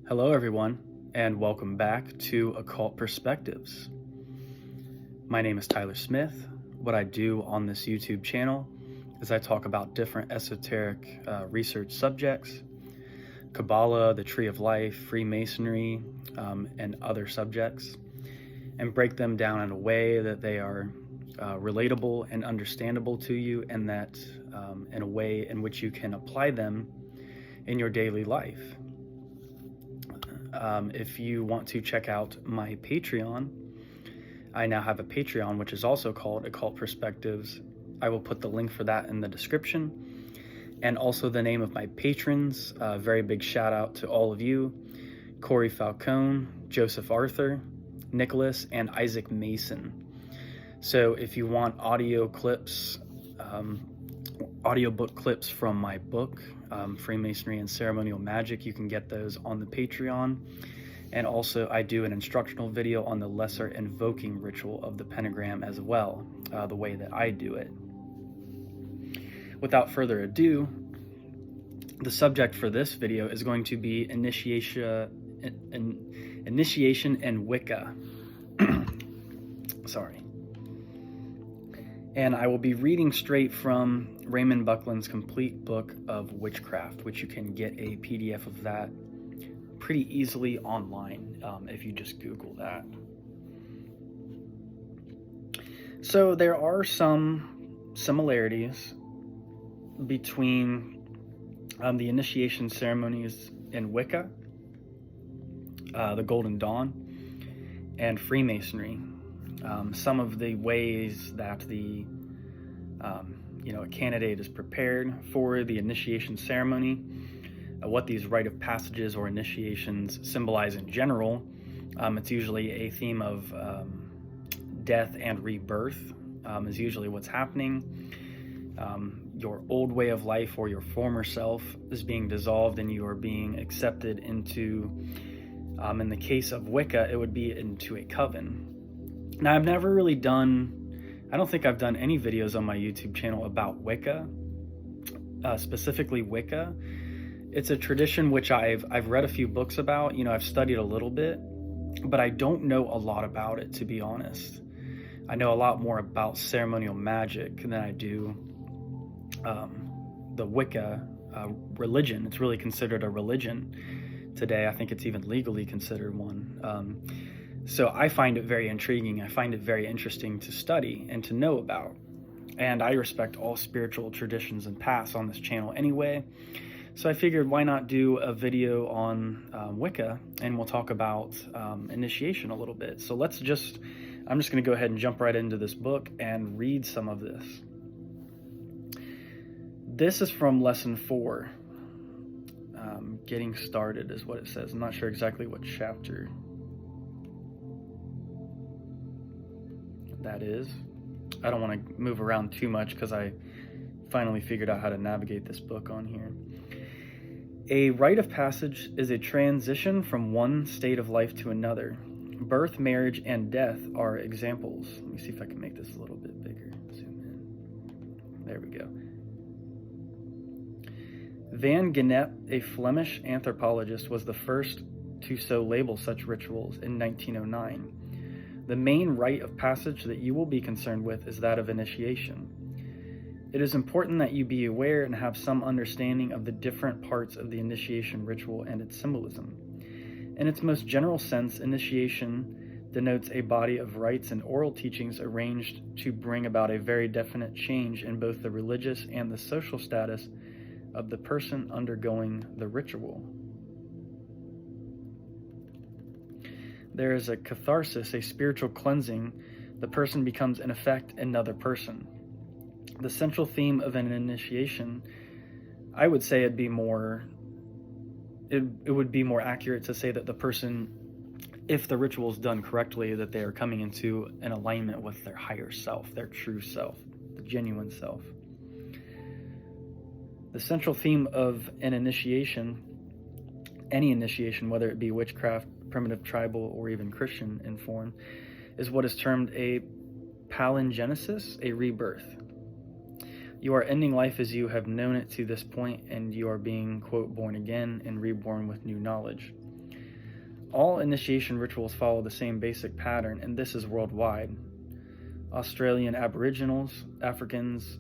Hello everyone, and welcome back to Occult Perspectives. My name is Tyler Smith. What I do on this YouTube channel is I talk about different esoteric research subjects, Kabbalah, the Tree of Life, Freemasonry, and other subjects, and break them down in a way that they are relatable and understandable to you, and that in a way in which you can apply them in your daily life. If you want to check out my Patreon, I now have a Patreon, which is also called Occult Perspectives. I will put the link for that in the description, and also the name of my patrons. Very big shout out to all of you: Cory Falcone, Joseph Arthur, Nicholas, and Isaac Mason. So if you want audio clips, audiobook clips from my book, Freemasonry and Ceremonial Magick, you can get those on the Patreon. And also I do an instructional video on the lesser invoking ritual of the pentagram as well, the way that I do it. Without further ado, the subject for this video is going to be initiation and Wicca. Sorry. And I will be reading straight from Raymond Buckland's complete book of witchcraft, which you can get a PDF of that pretty easily online if you just Google that. So there are some similarities between the initiation ceremonies in Wicca, the Golden Dawn, and Freemasonry. Some of the ways that a candidate is prepared for the initiation ceremony, what these rite of passages or initiations symbolize in general. It's usually a theme of death and rebirth is usually what's happening. Your old way of life or your former self is being dissolved and you are being accepted into, in the case of Wicca, it would be into a coven. Now, I don't think I've done any videos on my YouTube channel about Wicca, specifically Wicca. It's a tradition which I've read a few books about, I've studied a little bit, but I don't know a lot about it, to be honest. I know a lot more about ceremonial magic than I do the Wicca religion. It's really considered a religion today. I think it's even legally considered one. So I find it very intriguing. I find it very interesting to study and to know about. And I respect all spiritual traditions and paths on this channel anyway. So I figured, why not do a video on Wicca, and we'll talk about initiation a little bit. So I'm just going to go ahead and jump right into this book and read some of this. This is from lesson 4. Getting started is what it says. I'm not sure exactly what chapter that is. I don't want to move around too much because I finally figured out how to navigate this book on here. A rite of passage is a transition from one state of life to another. Birth, marriage, and death are examples. Let me see if I can make this a little bit bigger. Zoom in. There we go. Van Gennep, a Flemish anthropologist, was the first to so label such rituals in 1909. The main rite of passage that you will be concerned with is that of initiation. It is important that you be aware and have some understanding of the different parts of the initiation ritual and its symbolism. In its most general sense, initiation denotes a body of rites and oral teachings arranged to bring about a very definite change in both the religious and the social status of the person undergoing the ritual. There is a catharsis, a spiritual cleansing. The person becomes, in effect, another person. The central theme of an initiation, I would say it would be more accurate to say that the person, if the ritual is done correctly, that they are coming into an alignment with their higher self, their true self, the genuine self. The central theme of an initiation, any initiation, whether it be witchcraft, primitive, tribal, or even Christian in form, is what is termed a palingenesis, a rebirth. You are ending life as you have known it to this point, and you are being, quote, born again and reborn with new knowledge. All initiation rituals follow the same basic pattern, and this is worldwide. Australian Aboriginals, Africans,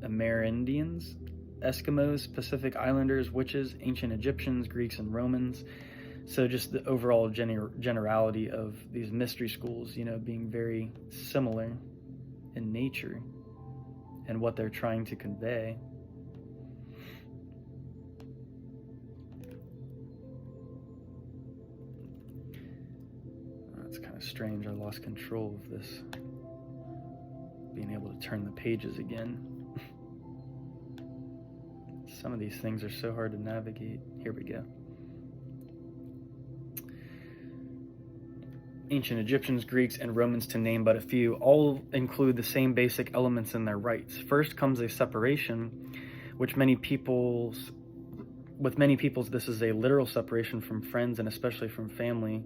Amerindians, Eskimos, Pacific Islanders, witches, ancient Egyptians, Greeks, and Romans. So just the overall generality of these mystery schools, being very similar in nature and what they're trying to convey. That's kind of strange. I lost control of this. Being able to turn the pages again. Some of these things are so hard to navigate. Here we go. Ancient Egyptians, Greeks, and Romans, to name but a few, all include the same basic elements in their rites. First comes a separation, with many peoples this is a literal separation from friends and especially from family,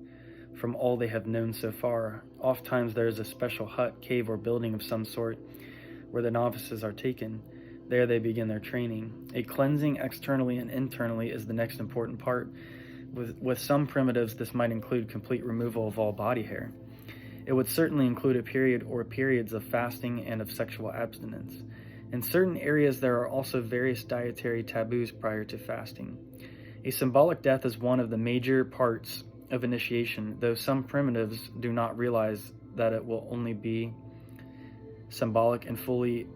from all they have known so far. Oftentimes there is a special hut, cave, or building of some sort where the novices are taken. There they begin their training. A cleansing externally and internally is the next important part. With some primitives, this might include complete removal of all body hair. It would certainly include a period or periods of fasting and of sexual abstinence. In certain areas, there are also various dietary taboos prior to fasting. A symbolic death is one of the major parts of initiation, though some primitives do not realize that it will only be symbolic and fully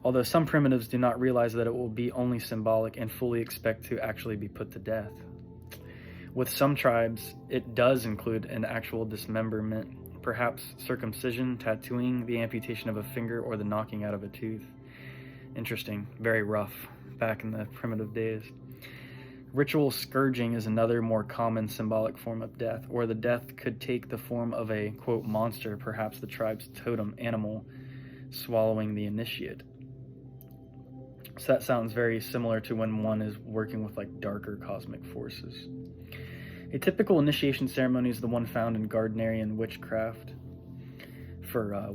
Although some primitives do not realize that it will be only symbolic and fully expect to actually be put to death. With some tribes, it does include an actual dismemberment, perhaps circumcision, tattooing, the amputation of a finger, or the knocking out of a tooth. Interesting, very rough back in the primitive days. Ritual scourging is another more common symbolic form of death, or the death could take the form of a, quote, monster, perhaps the tribe's totem animal, swallowing the initiate. So that sounds very similar to when one is working with like darker cosmic forces. A typical initiation ceremony is the one found in Gardnerian witchcraft for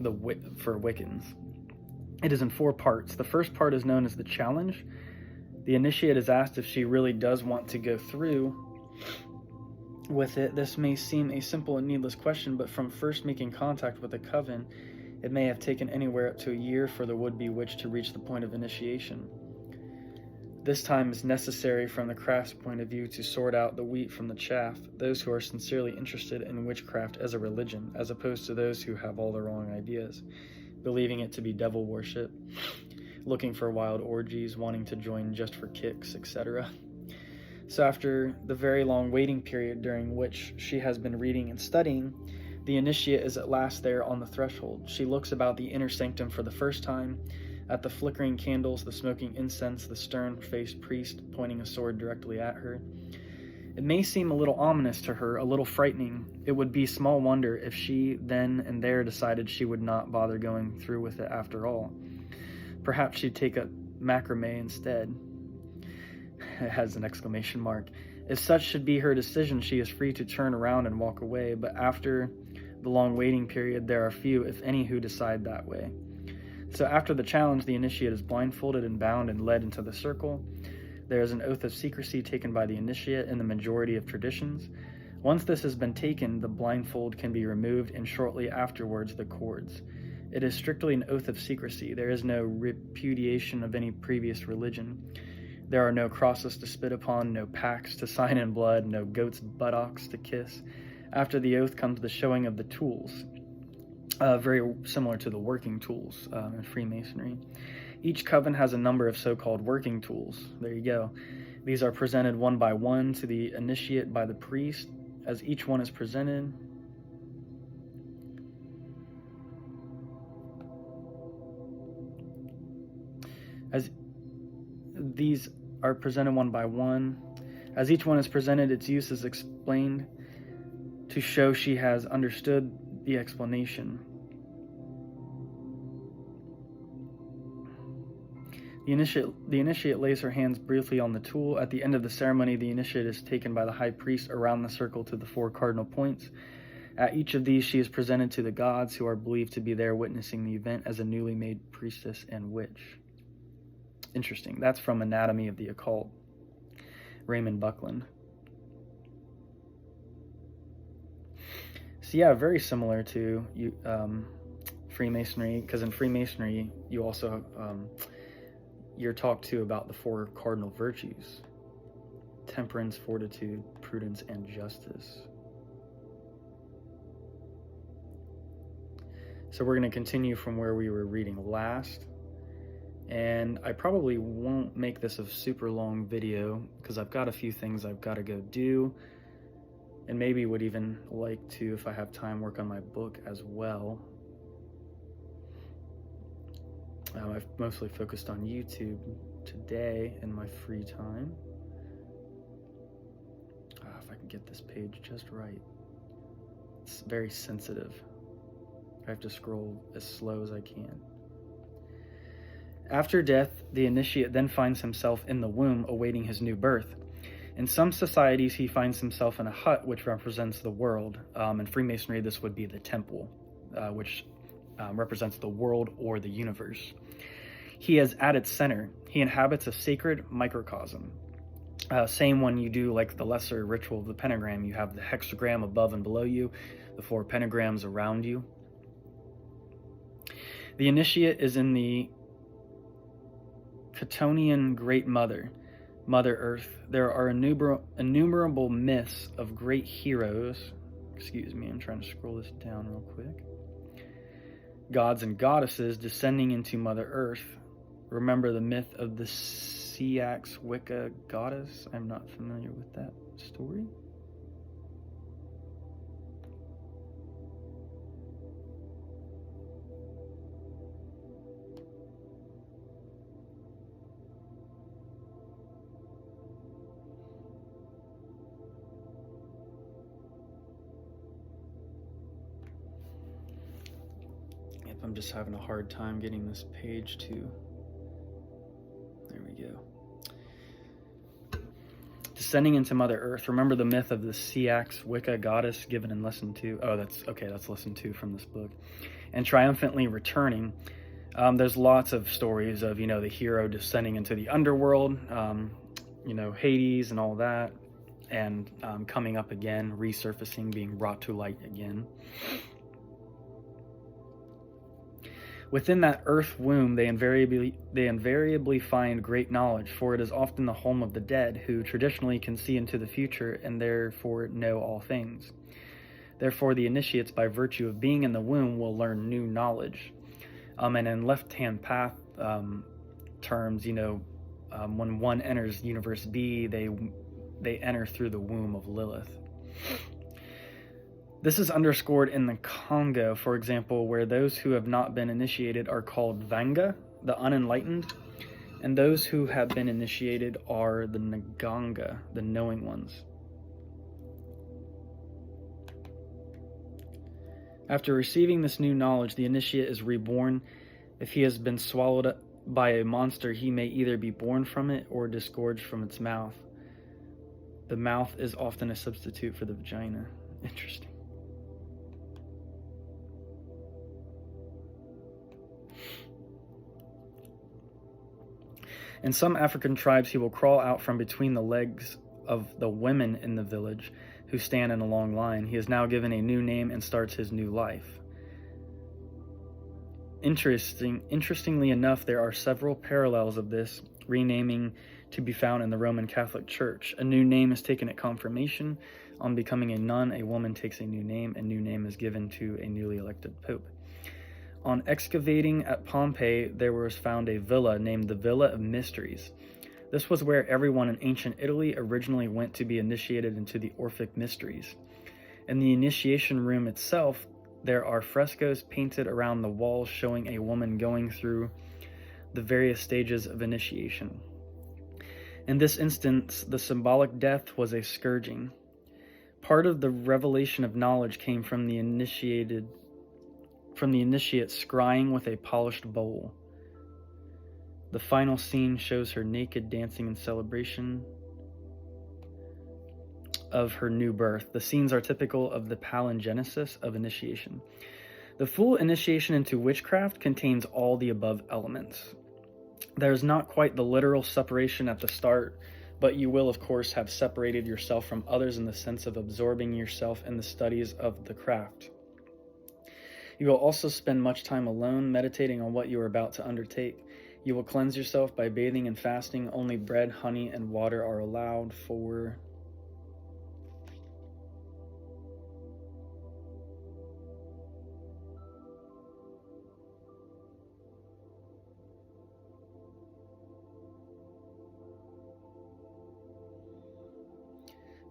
Wiccans. It is in 4 parts. The first part is known as the challenge. The initiate is asked if she really does want to go through with it. This may seem a simple and needless question, but from first making contact with the coven, it may have taken anywhere up to a year for the would-be witch to reach the point of initiation. This time is necessary from the craft's point of view to sort out the wheat from the chaff, those who are sincerely interested in witchcraft as a religion, as opposed to those who have all the wrong ideas, believing it to be devil worship, looking for wild orgies, wanting to join just for kicks, etc. So after the very long waiting period during which she has been reading and studying, the initiate is at last there on the threshold. She looks about the inner sanctum for the first time, at the flickering candles, the smoking incense, the stern-faced priest pointing a sword directly at her. It may seem a little ominous to her, a little frightening. It would be small wonder if she then and there decided she would not bother going through with it after all. Perhaps she'd take up macrame instead. It has an exclamation mark. If such should be her decision, she is free to turn around and walk away, but after the long waiting period, there are few, if any, who decide that way. So after the challenge, the initiate is blindfolded and bound and led into the circle. There is an oath of secrecy taken by the initiate in the majority of traditions. Once this has been taken, the blindfold can be removed, and shortly afterwards the cords. It is strictly an oath of secrecy. There is no repudiation of any previous religion. There are no crosses to spit upon, no pacts to sign in blood, no goats' buttocks to kiss. After the oath comes the showing of the tools, very similar to the working tools in Freemasonry. Each coven has a number of so-called working tools. There you go. These are presented one by one to the initiate by the priest. As each one is presented, as these are presented one by one, as each one is presented, its use is explained to show she has understood the explanation. The initiate lays her hands briefly on the tool. At the end of the ceremony, the initiate is taken by the high priest around the circle to the 4 cardinal points. At each of these, she is presented to the gods who are believed to be there witnessing the event as a newly made priestess and witch. Interesting. That's from Anatomy of the Occult, Raymond Buckland. So yeah, very similar to Freemasonry, because in Freemasonry you also you're talked to about the 4 cardinal virtues: temperance, fortitude, prudence, and justice. So we're going to continue from where we were reading last, and I probably won't make this a super long video because I've got a few things I've got to go do, and maybe would even like to, if I have time, work on my book as well. I've mostly focused on YouTube today in my free time. If I can get this page just right. It's very sensitive. I have to scroll as slow as I can. After death, the initiate then finds himself in the womb awaiting his new birth. In some societies, he finds himself in a hut, which represents the world. In Freemasonry, this would be the temple, which represents the world or the universe. He is at its center. He inhabits a sacred microcosm. Same when you do like the lesser ritual of the pentagram. You have the hexagram above and below you, the 4 pentagrams around you. The initiate is in the Catonian Great Mother, Mother Earth. There are innumerable myths of great heroes. Excuse me, I'm trying to scroll this down real quick. Gods and goddesses descending into Mother Earth. Remember the myth of the Seax Wicca goddess? I'm not familiar with that story. I'm just having a hard time getting this page to... There we go. Descending into Mother Earth. Remember the myth of the Seax Wicca goddess given in lesson 2. Oh, that's lesson 2 from this book. And triumphantly returning. There's lots of stories of, the hero descending into the underworld, Hades and all that, and coming up again, resurfacing, being brought to light again. Within that earth womb, they invariably find great knowledge, for it is often the home of the dead, who traditionally can see into the future and therefore know all things. Therefore, the initiates, by virtue of being in the womb, will learn new knowledge. And in left-hand path terms, when one enters universe B, they enter through the womb of Lilith. This is underscored in the Congo, for example, where those who have not been initiated are called Vanga, the unenlightened, and those who have been initiated are the Nganga, the knowing ones. After receiving this new knowledge, the initiate is reborn. If he has been swallowed up by a monster, he may either be born from it or disgorged from its mouth. The mouth is often a substitute for the vagina. Interesting. In some African tribes, he will crawl out from between the legs of the women in the village who stand in a long line. He is now given a new name and starts his new life. Interestingly enough, there are several parallels of this renaming to be found in the Roman Catholic Church. A new name is taken at confirmation. On becoming a nun, a woman takes a new name. A new name is given to a newly elected pope. On excavating at Pompeii, there was found a villa named the Villa of Mysteries. This was where everyone in ancient Italy originally went to be initiated into the Orphic Mysteries. In the initiation room itself, there are frescoes painted around the walls showing a woman going through the various stages of initiation. In this instance, the symbolic death was a scourging. Part of the revelation of knowledge came from the initiate scrying with a polished bowl. The final scene shows her naked, dancing in celebration of her new birth. The scenes are typical of the palingenesis of initiation. The full initiation into witchcraft contains all the above elements. There is not quite the literal separation at the start but you will, of course, have separated yourself from others in the sense of absorbing yourself in the studies of the craft. You will also spend much time alone, meditating on what you are about to undertake. You will cleanse yourself by bathing and fasting. Only bread, honey, and water are allowed for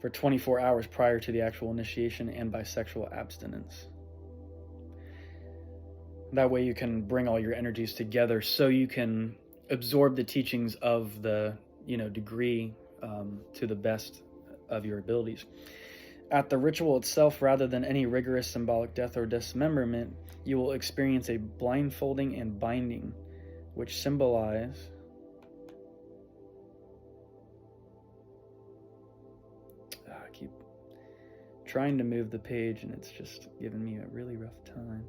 for 24 hours prior to the actual initiation, and by sexual abstinence. That way you can bring all your energies together so you can absorb the teachings of the degree to the best of your abilities. At the ritual itself, rather than any rigorous symbolic death or dismemberment, you will experience a blindfolding and binding, which symbolize I keep trying to move the page and it's just giving me a really rough time.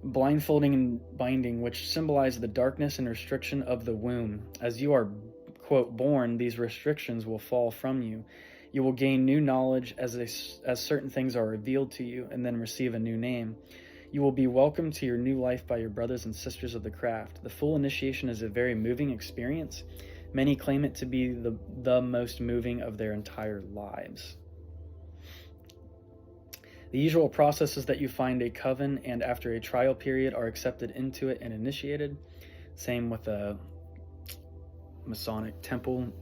Blindfolding and binding, which symbolize the darkness and restriction of the womb. As you are, quote, born, these restrictions will fall from you. You will gain new knowledge as certain things are revealed to you, and then receive a new name. You will be welcomed to your new life by your brothers and sisters of the craft. The full initiation is a very moving experience. Many claim it to be the most moving of their entire lives. The usual process is that you find a coven, and after a trial period are accepted into it and initiated. Same with a Masonic temple.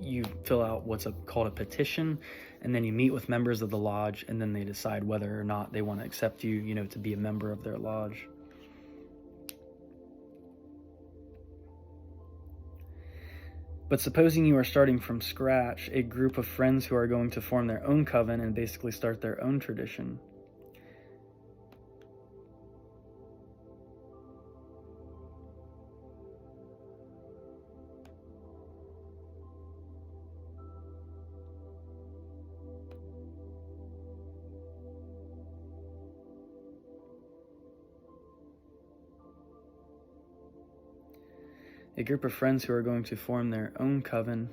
You fill out what's called a petition, and then you meet with members of the lodge, and then they decide whether or not they want to accept you, to be a member of their lodge. But supposing you are starting from scratch, a group of friends who are going to form their own coven and basically start their own tradition. A group of friends who are going to form their own coven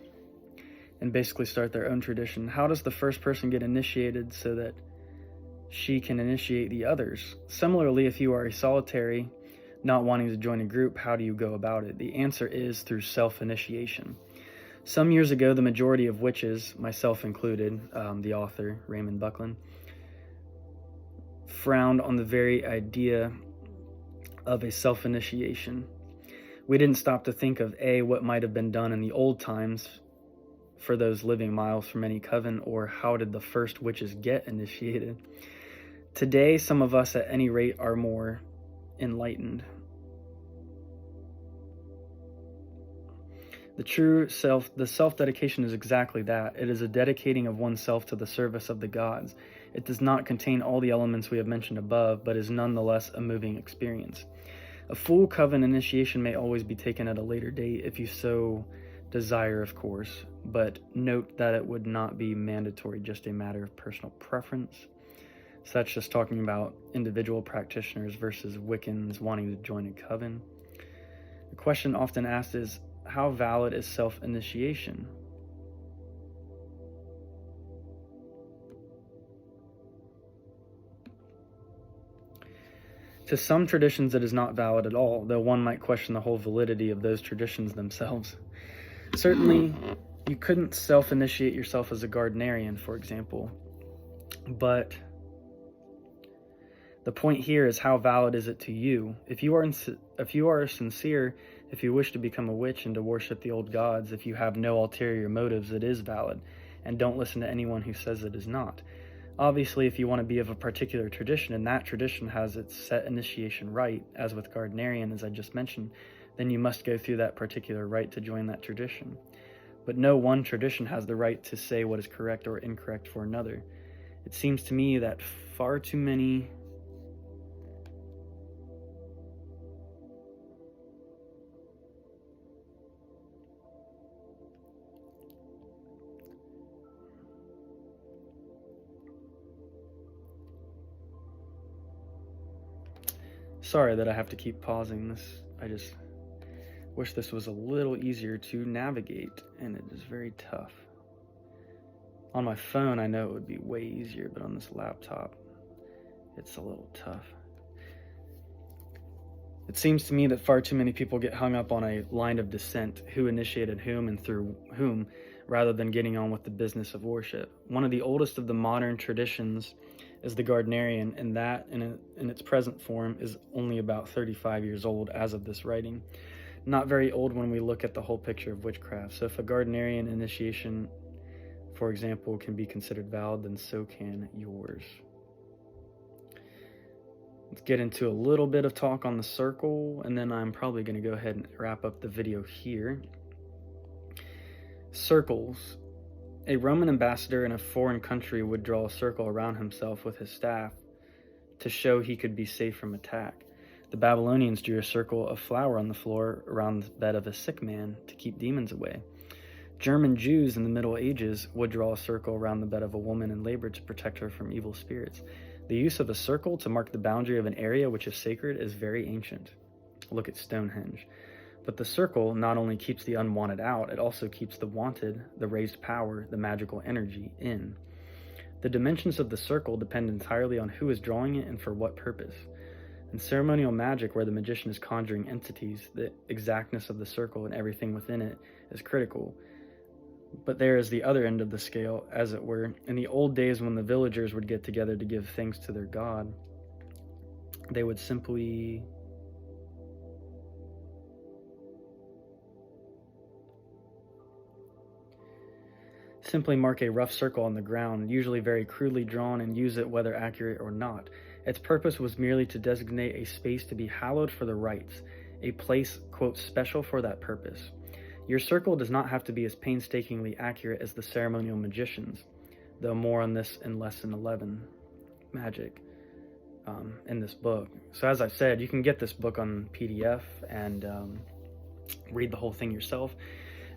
and basically start their own tradition. How does the first person get initiated so that she can initiate the others? Similarly, if you are a solitary, not wanting to join a group, how do you go about it? The answer is through self-initiation. Some years ago, the majority of witches, myself included, the author, Raymond Buckland, frowned on the very idea of a self-initiation. We didn't stop to think of what might have been done in the old times for those living miles from any coven, or how did the first witches get initiated. Today, some of us at any rate are more enlightened. The self-dedication is exactly that. It is a dedicating of oneself to the service of the gods. It does not contain all the elements we have mentioned above, but is nonetheless a moving experience. A full coven initiation may always be taken at a later date if you so desire, of course, but note that it would not be mandatory, just a matter of personal preference. So that's just talking about individual practitioners versus Wiccans wanting to join a coven. The question often asked is, how valid is self-initiation? To some traditions, it is not valid at all, though one might question the whole validity of those traditions themselves. Certainly, you couldn't self-initiate yourself as a Gardnerian, for example, but the point here is, how valid is it to you? If you are sincere, if you wish to become a witch and to worship the old gods, if you have no ulterior motives, it is valid, and don't listen to anyone who says it is not. Obviously, if you want to be of a particular tradition, and that tradition has its set initiation rite, as with Gardnerian, as I just mentioned, then you must go through that particular rite to join that tradition. But no one tradition has the right to say what is correct or incorrect for another. It seems to me that far too many Sorry that I have to keep pausing this. Wish this was a little easier to navigate, and it is very tough. On my phone, I know it would be way easier, but on this laptop, it's a little tough. It seems to me that far too many people get hung up on a line of descent, who initiated whom and through whom, rather than getting on with the business of worship. One of the oldest of the modern traditions is the Gardnerian, and that, in its present form, is only about 35 years old as of this writing. Not very old when we look at the whole picture of witchcraft. So if a Gardnerian initiation, for example, can be considered valid, then so can yours. Let's get into a little bit of talk on the circle, and then I'm probably going to go ahead and wrap up the video here. Circles. A Roman ambassador in a foreign country would draw a circle around himself with his staff to show he could be safe from attack. The Babylonians drew a circle of flour on the floor around the bed of a sick man to keep demons away. German Jews in the Middle Ages would draw a circle around the bed of a woman in labor to protect her from evil spirits. The use of a circle to mark the boundary of an area which is sacred is very ancient. Look at Stonehenge. But the circle not only keeps the unwanted out, it also keeps the wanted, the raised power, the magical energy in. The dimensions of the circle depend entirely on who is drawing it and for what purpose. In ceremonial magic, where the magician is conjuring entities, the exactness of the circle and everything within it is critical. But there is the other end of the scale, as it were. In the old days, when the villagers would get together to give thanks to their god, they would simply mark a rough circle on the ground, usually very crudely drawn, and use it whether accurate or not. Its purpose was merely to designate a space to be hallowed for the rites, a place, quote, special for that purpose. Your circle does not have to be as painstakingly accurate as the ceremonial magicians, though more on this in Lesson 11, Magic, in this book. So as I said, you can get this book on PDF and read the whole thing yourself.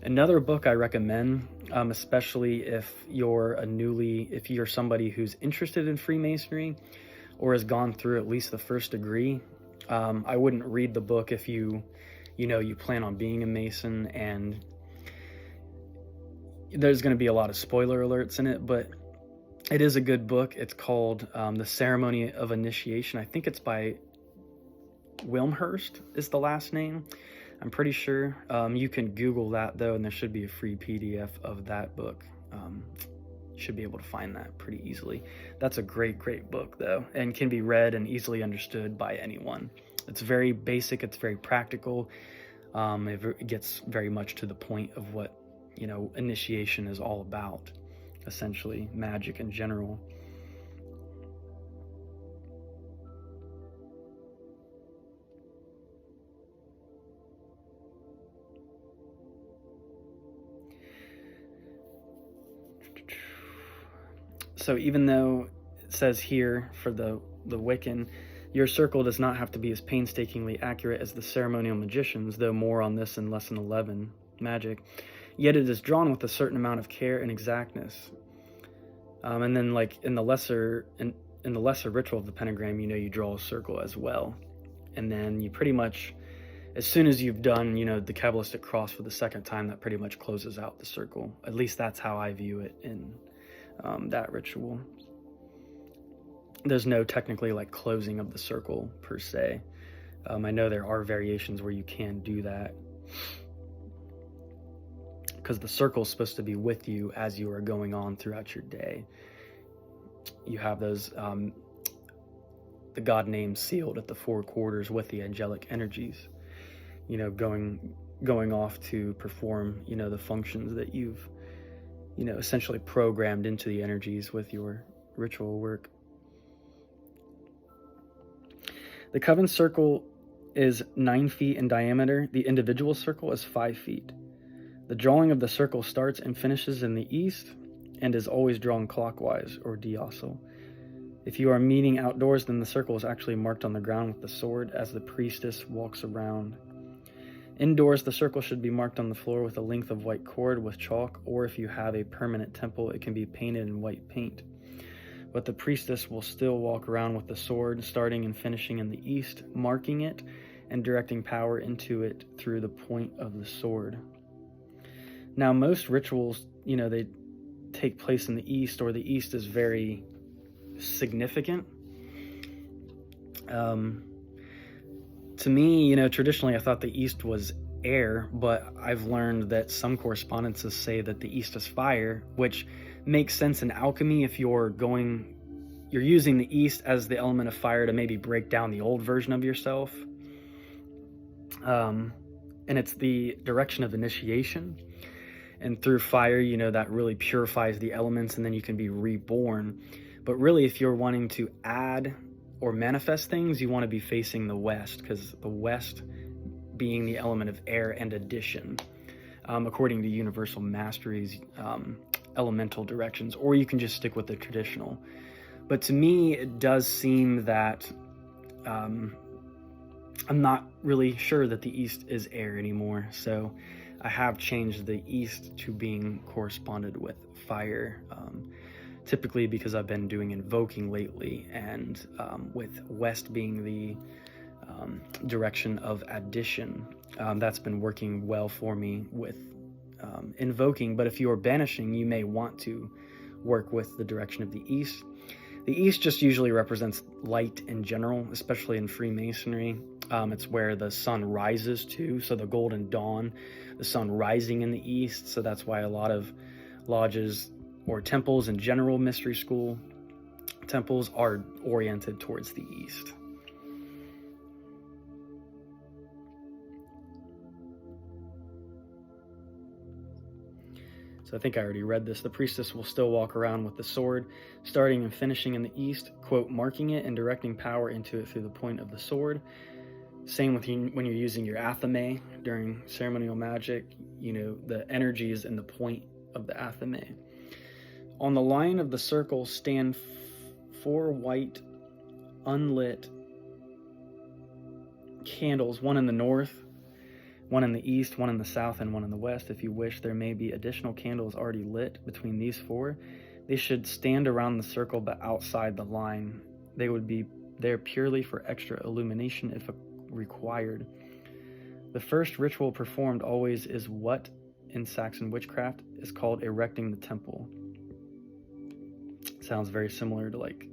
Another book I recommend, especially if you're somebody who's interested in Freemasonry or has gone through at least the first degree. I wouldn't read the book if you plan on being a Mason, and there's going to be a lot of spoiler alerts in it, but it is a good book. It's called The Ceremony of Initiation. I think it's by Wilmhurst is the last name. I'm pretty sure. You can Google that, though, and there should be a free PDF of that book. You should be able to find that pretty easily. That's a great, great book, though, and can be read and easily understood by anyone. It's very basic. It's very practical. It gets very much to the point of what, initiation is all about, essentially, magic in general. So even though it says here for the Wiccan, your circle does not have to be as painstakingly accurate as the ceremonial magicians, though more on this in Lesson 11, Magic, yet it is drawn with a certain amount of care and exactness. And then, like in the lesser ritual of the pentagram, you draw a circle as well. And then you pretty much, as soon as you've done, the Kabbalistic cross for the second time, that pretty much closes out the circle. At least that's how I view it in that ritual. There's no technically closing of the circle per se. I know there are variations where you can do that, because the circle is supposed to be with you as you are going on throughout your day. You have those the God names sealed at the four quarters with the angelic energies, going off to perform the functions that you've essentially programmed into the energies with your ritual work. The coven circle is 9 feet in diameter. The individual circle is 5 feet. The drawing of the circle starts and finishes in the east and is always drawn clockwise, or diacal. If you are meeting outdoors, then the circle is actually marked on the ground with the sword as the priestess walks around. Indoors, the circle should be marked on the floor with a length of white cord with chalk, or if you have a permanent temple, it can be painted in white paint. But the priestess will still walk around with the sword, starting and finishing in the east, marking it, and directing power into it through the point of the sword. Now, most rituals, they take place in the East, or the East is very significant. To me, traditionally I thought the East was air, but I've learned that some correspondences say that the East is fire, which makes sense in alchemy if you're using the East as the element of fire to maybe break down the old version of yourself. And it's the direction of initiation. And through fire, that really purifies the elements, and then you can be reborn. But really, if you're wanting to add or manifest things, you want to be facing the West, because the West being the element of air and addition, according to Universal Mastery's elemental directions, or you can just stick with the traditional. But to me, it does seem that I'm not really sure that the East is air anymore, so I have changed the East to being corresponded with fire, typically because I've been doing invoking lately, and with West being the direction of addition, that's been working well for me with invoking. But if you're banishing, you may want to work with the direction of the East. The East just usually represents light in general, especially in Freemasonry. It's where the sun rises to, so the golden dawn, the sun rising in the East. So that's why a lot of lodges or temples in general, mystery school temples, are oriented towards the East. So I think I already read this. The priestess will still walk around with the sword, starting and finishing in the East, quote, marking it and directing power into it through the point of the sword. Same with when you're using your athame during ceremonial magic, the energy is in the point of the athame. On the line of the circle stand 4 white, unlit candles, one in the north, one in the east, one in the south, and one in the west. If you wish, there may be additional candles already lit between these 4. They should stand around the circle but outside the line. They would be there purely for extra illumination if required. The first ritual performed always is what in Saxon witchcraft is called erecting the temple. Sounds very similar to like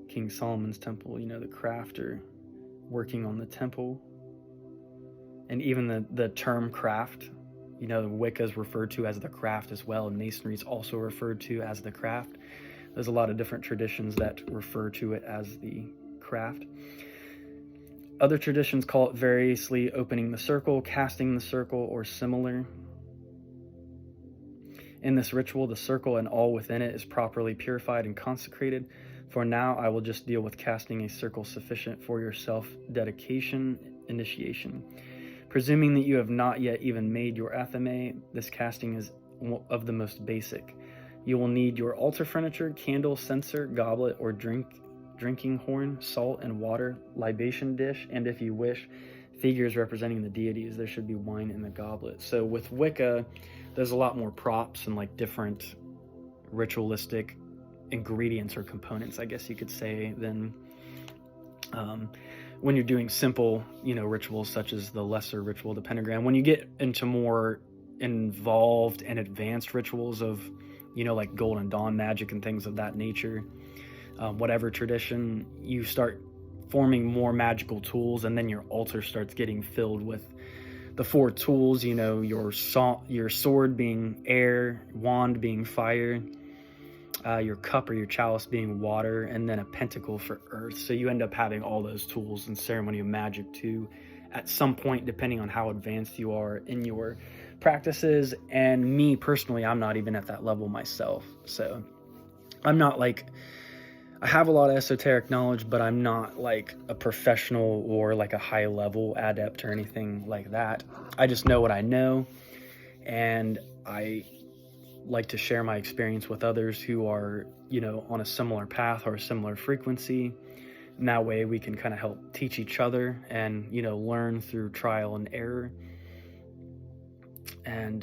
King Solomon's temple, the crafter working on the temple. And even the term craft, Wicca is referred to as the craft as well, and Masonry is also referred to as the craft. There's a lot of different traditions that refer to it as the craft. Other traditions call it variously opening the circle, casting the circle, or similar. In this ritual, the circle and all within it is properly purified and consecrated. For now, I will just deal with casting a circle sufficient for your self-dedication initiation. Presuming that you have not yet even made your athame, this casting is of the most basic. You will need your altar furniture, candle, censer, goblet, or drinking horn, salt and water, libation dish, and if you wish, figures representing the deities. There should be wine in the goblet. So with Wicca, there's a lot more props and like different ritualistic ingredients or components, I guess you could say, than when you're doing simple, rituals such as the lesser ritual, the pentagram. When you get into more involved and advanced rituals of, like Golden Dawn magic and things of that nature, whatever tradition, you start forming more magical tools, and then your altar starts getting filled with the 4 tools, your sword being air, wand being fire, your cup or your chalice being water, and then a pentacle for earth. So you end up having all those tools in ceremonial magic too, at some point, depending on how advanced you are in your practices. And me personally, I'm not even at that level myself. So I'm not like, I have a lot of esoteric knowledge, but I'm not like a professional or like a high level adept or anything like that. I just know what I know, and I like to share my experience with others who are, on a similar path or a similar frequency. And that way we can kind of help teach each other and, learn through trial and error. And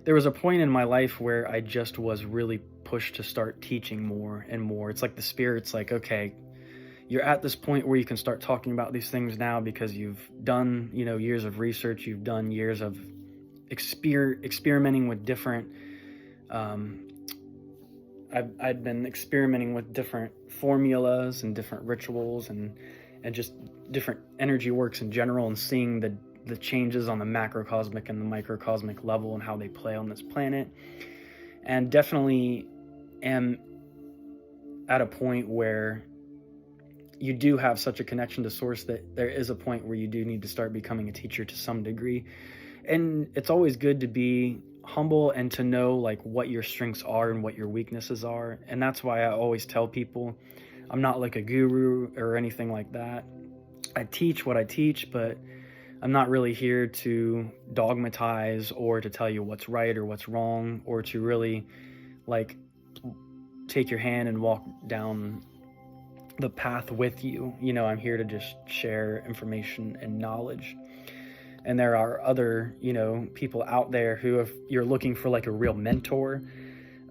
there was a point in my life where I just was really pushed to start teaching more and more. It's like the Spirit's like, okay, you're at this point where you can start talking about these things now because you've done, years of research, you've done years of experimenting with different, I'd been experimenting with different formulas and different rituals and just different energy works in general, and seeing the changes on the macrocosmic and the microcosmic level and how they play on this planet. And definitely am at a point where you do have such a connection to source that there is a point where you do need to start becoming a teacher to some degree. And it's always good to be humble and to know like what your strengths are and what your weaknesses are. And that's why I always tell people I'm not like a guru or anything like that. I teach what I teach, but I'm not really here to dogmatize or to tell you what's right or what's wrong, or to really like take your hand and walk down the path with you. I'm here to just share information and knowledge. And there are other, people out there who, if you're looking for like a real mentor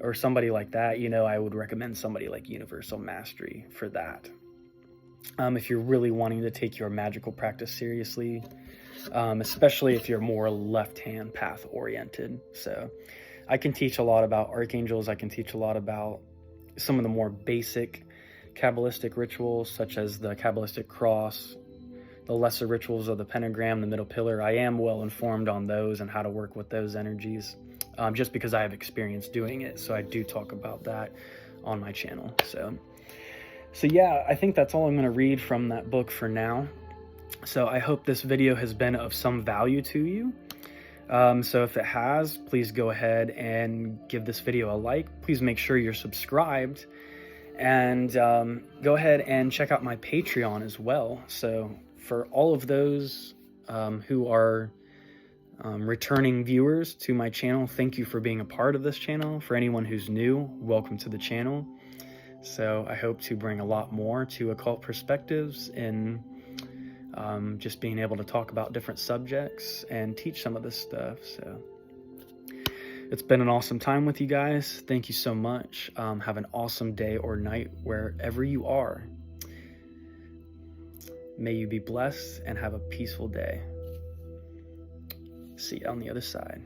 or somebody like that, I would recommend somebody like Universal Mastery for that. If you're really wanting to take your magical practice seriously, especially if you're more left-hand path oriented. So I can teach a lot about archangels. I can teach a lot about some of the more basic Kabbalistic rituals, such as the Kabbalistic cross, the lesser rituals of the pentagram, the middle pillar. I am well informed on those and how to work with those energies, just because I have experience doing it. So I do talk about that on my channel. So yeah, I think that's all I'm going to read from that book for now. So I hope this video has been of some value to you. So if it has, please go ahead and give this video a like. Please make sure you're subscribed, and go ahead and check out my Patreon as well. So for all of those who are returning viewers to my channel, thank you for being a part of this channel. For anyone who's new, welcome to the channel. So I hope to bring a lot more to occult perspectives and just being able to talk about different subjects and teach some of this stuff. So it's been an awesome time with you guys. Thank you so much. Have an awesome day or night wherever you are. May you be blessed and have a peaceful day. See you on the other side.